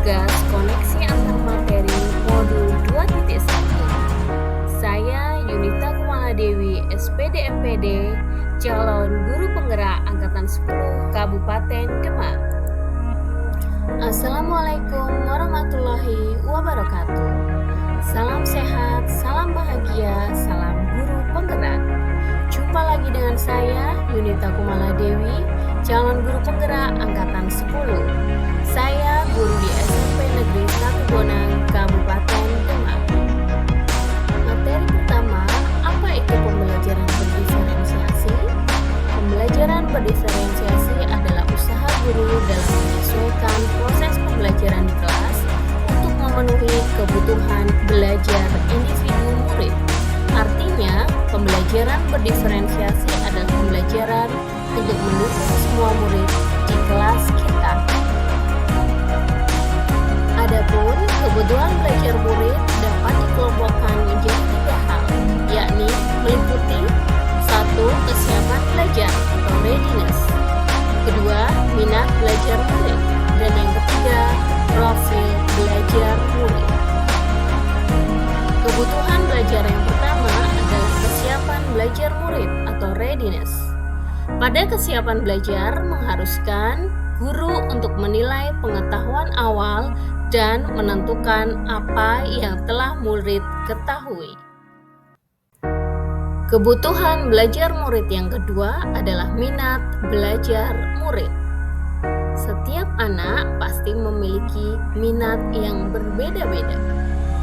tugas koneksi antar materi modul 2.1. Saya Yunita Kumaladewi, SPD MPD, calon guru penggerak Angkatan 10 Kabupaten Demak. Assalamualaikum warahmatullahi wabarakatuh. Salam sehat, salam bahagia, salam guru penggerak. Jumpa lagi dengan saya Yunita Kumaladewi, calon guru penggerak Angkatan 10. Saya guru di SMP Negeri 1 Bonang, Kabupaten Demak. Materi pertama, apa itu pembelajaran berdiferensiasi? Pembelajaran berdiferensiasi adalah usaha guru dalam menyesuaikan proses pembelajaran di kelas untuk memenuhi kebutuhan belajar individu murid. Artinya, pembelajaran berdiferensiasi adalah pembelajaran untuk mendukung semua murid di kelas kita. Adapun kebutuhan belajar murid dapat dikelompokkan menjadi 3 hal, yakni meliputi 1. Kesiapan belajar atau readiness, 2. Minat belajar murid, dan yang ketiga, profil belajar murid. Kebutuhan belajar yang pertama adalah kesiapan belajar murid atau readiness. Pada kesiapan belajar mengharuskan guru untuk menilai pengetahuan awal dan menentukan apa yang telah murid ketahui. Kebutuhan belajar murid yang kedua adalah minat belajar murid. Setiap anak pasti memiliki minat yang berbeda-beda.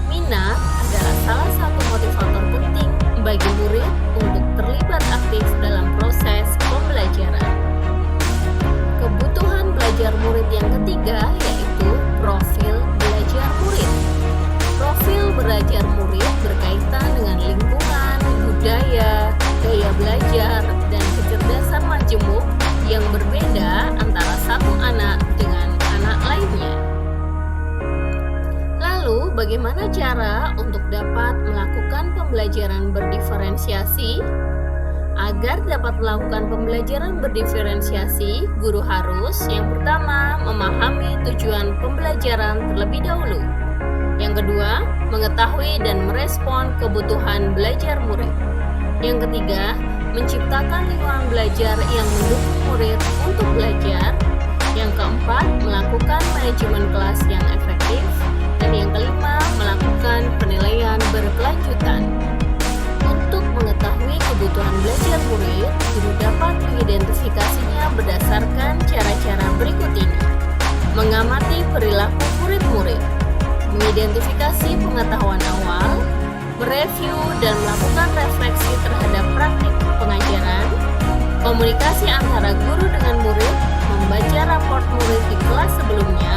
Minat adalah salah satu motivator penting bagi murid untuk terlibat aktif dalam proses pembelajaran. Kebutuhan belajar murid yang ketiga yaitu profil belajar murid. Profil belajar murid berkaitan dengan lingkungan, budaya, gaya belajar, dan kecerdasan majemuk yang berbeda antara satu anak dengan anak lainnya. Lalu, bagaimana cara untuk dapat melakukan pembelajaran berdiferensiasi? Agar dapat melakukan pembelajaran berdiferensiasi, guru harus yang pertama memahami tujuan pembelajaran terlebih dahulu. Yang kedua, mengetahui dan merespon kebutuhan belajar murid. Yang ketiga, menciptakan lingkungan belajar yang mendukung murid untuk belajar. Yang keempat, melakukan manajemen kelas yang efektif. Dan yang kelima, melakukan penilaian berkelanjutan. Untuk mengetahui kebutuhan belajar murid, guru dapat mengidentifikasinya berdasarkan cara-cara berikut ini. Mengamati perilaku murid-murid, mengidentifikasi pengetahuan awal, mereview dan melakukan refleksi terhadap praktik pengajaran, komunikasi antara guru dengan murid, membaca raport murid di kelas sebelumnya,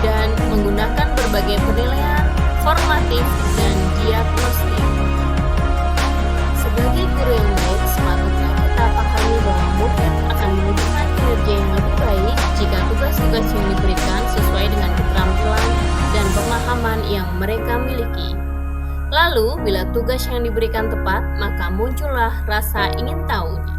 dan menggunakan berbagai penilaian formatif dan diagnostik. Sebagai guru yang baik, sepatutnya kita pahami bahwa murid akan menunjukkan kinerja yang lebih baik jika tugas-tugas yang diberikan sesuai dengan keterampilan dan pemahaman yang mereka miliki. Lalu, bila tugas yang diberikan tepat, maka muncullah rasa ingin tahunya.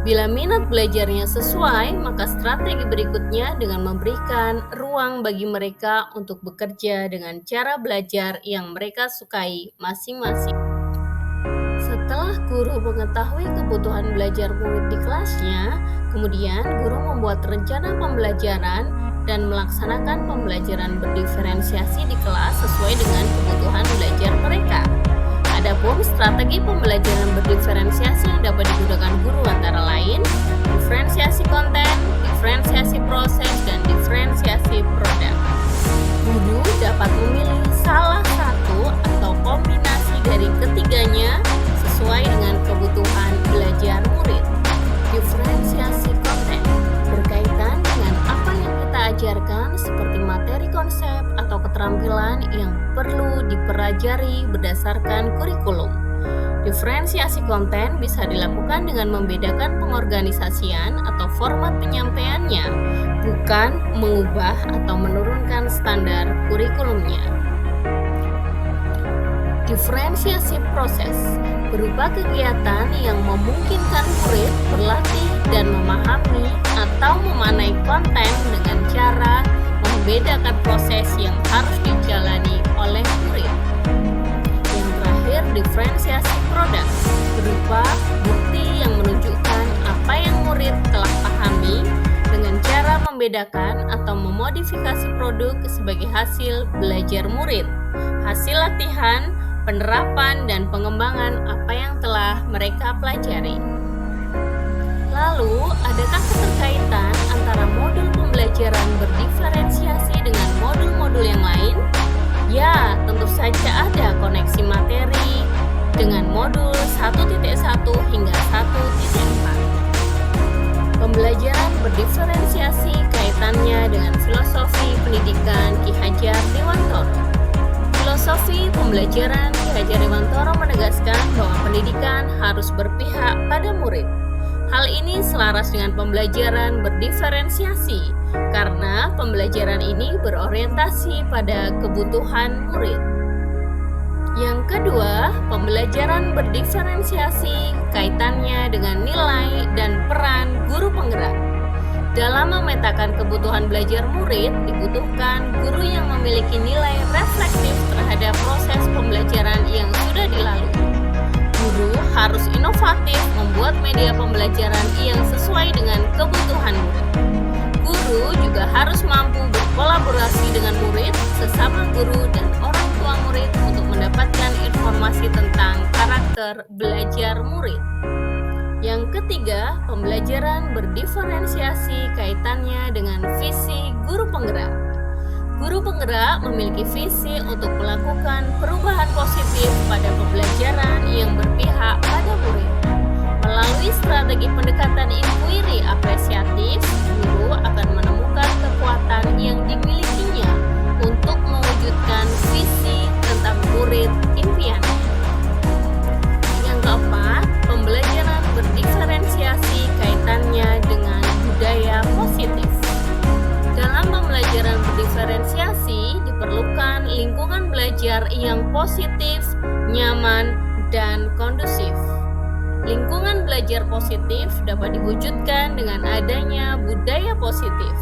Bila minat belajarnya sesuai, maka strategi berikutnya dengan memberikan ruang bagi mereka untuk bekerja dengan cara belajar yang mereka sukai masing-masing. Setelah guru mengetahui kebutuhan belajar murid di kelasnya, kemudian guru membuat rencana pembelajaran dan melaksanakan pembelajaran berdiferensiasi di kelas sesuai dengan kebutuhan belajar mereka. Adapun strategi pembelajaran berdiferensiasi yang dapat digunakan guru antara lain diferensiasi konten, diferensiasi proses, dan diferensiasi produk. Guru dapat memilih salah satu atau kombinasi dari ketiganya sesuai dengan kebutuhan belajar murid. Diferensiasi konten berkaitan dengan apa yang kita ajarkan seperti materi konsep atau keterampilan yang perlu dipelajari berdasarkan kurikulum. Diferensiasi konten bisa dilakukan dengan membedakan pengorganisasian atau format penyampaiannya, bukan mengubah atau menurunkan standar kurikulumnya. Diferensiasi proses berupa kegiatan yang memungkinkan murid berlatih dan memahami atau memaknai konten dengan cara membedakan proses yang harus dijalani oleh murid. Yang terakhir, diferensiasi produk berupa bukti yang menunjukkan apa yang murid telah pahami dengan cara membedakan atau memodifikasi produk sebagai hasil belajar murid, hasil latihan, penerapan, dan pengembangan apa yang telah mereka pelajari. Lalu, adakah keterkaitan antara modul pembelajaran berdiferensiasi dengan modul-modul yang lain? Ya, tentu saja ada koneksi materi dengan modul 1.1 hingga 1.4. Pembelajaran berdiferensiasi kaitannya dengan filosofi pendidikan Ki Hajar Dewantoro. Filosofi pembelajaran Ki Hajar Dewantoro menegaskan bahwa pendidikan harus berpihak pada murid. Hal ini selaras dengan pembelajaran berdiferensiasi, karena pembelajaran ini berorientasi pada kebutuhan murid. Yang kedua, pembelajaran berdiferensiasi kaitannya dengan nilai dan peran guru penggerak. Dalam memetakan kebutuhan belajar murid, dibutuhkan guru yang memiliki nilai reflektif terhadap proses pembelajaran yang sudah dilalui. Guru harus inovatif membuat media pembelajaran yang sesuai dengan kebutuhan murid. Guru juga harus mampu berkolaborasi dengan murid, sesama guru, dan orang tua murid untuk mendapatkan informasi tentang karakter belajar murid. Yang ketiga, pembelajaran berdiferensiasi kaitannya dengan visi guru penggerak. Guru penggerak memiliki visi untuk melakukan perubahan positif pada pembelajaran yang berpihak pada murid. Melalui strategi pendekatan inquiry apresiatif, guru akan menemukan kekuatan yang dimilikinya untuk mewujudkan visi tentang murid impiannya. Yang keempat, pembelajaran berdiferensiasi kaitannya dengan budaya positif. Dalam pembelajaran berdiferensiasi diperlukan lingkungan belajar yang positif, nyaman, dan kondusif. Lingkungan belajar positif dapat diwujudkan dengan adanya budaya positif.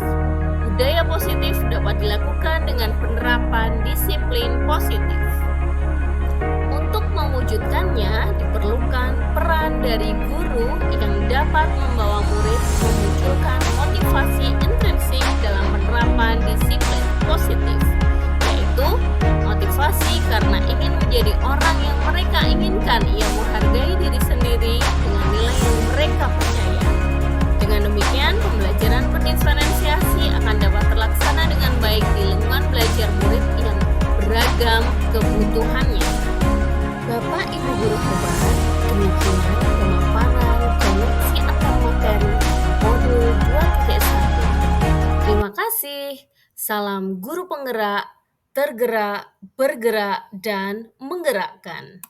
Budaya positif dapat dilakukan dengan penerapan disiplin positif. Untuk mewujudkannya diperlukan peran dari guru yang dapat membawa murid memunculkan motivasi intrinsik dalam penerapan disiplin positif, yaitu motivasi karena ingin menjadi orang yang mereka inginkan, yang menghargai diri sendiri dengan nilai yang mereka percaya. Dengan demikian, pembelajaran berdiferensiasi akan dapat terlaksana dengan baik di lingkungan belajar murid yang beragam kebutuhannya. Bapak Ibu guru pembahasan, demikian pemaparan koneksi antar materi modul 2.1. Terima kasih. Salam guru penggerak, tergerak, bergerak, dan menggerakkan.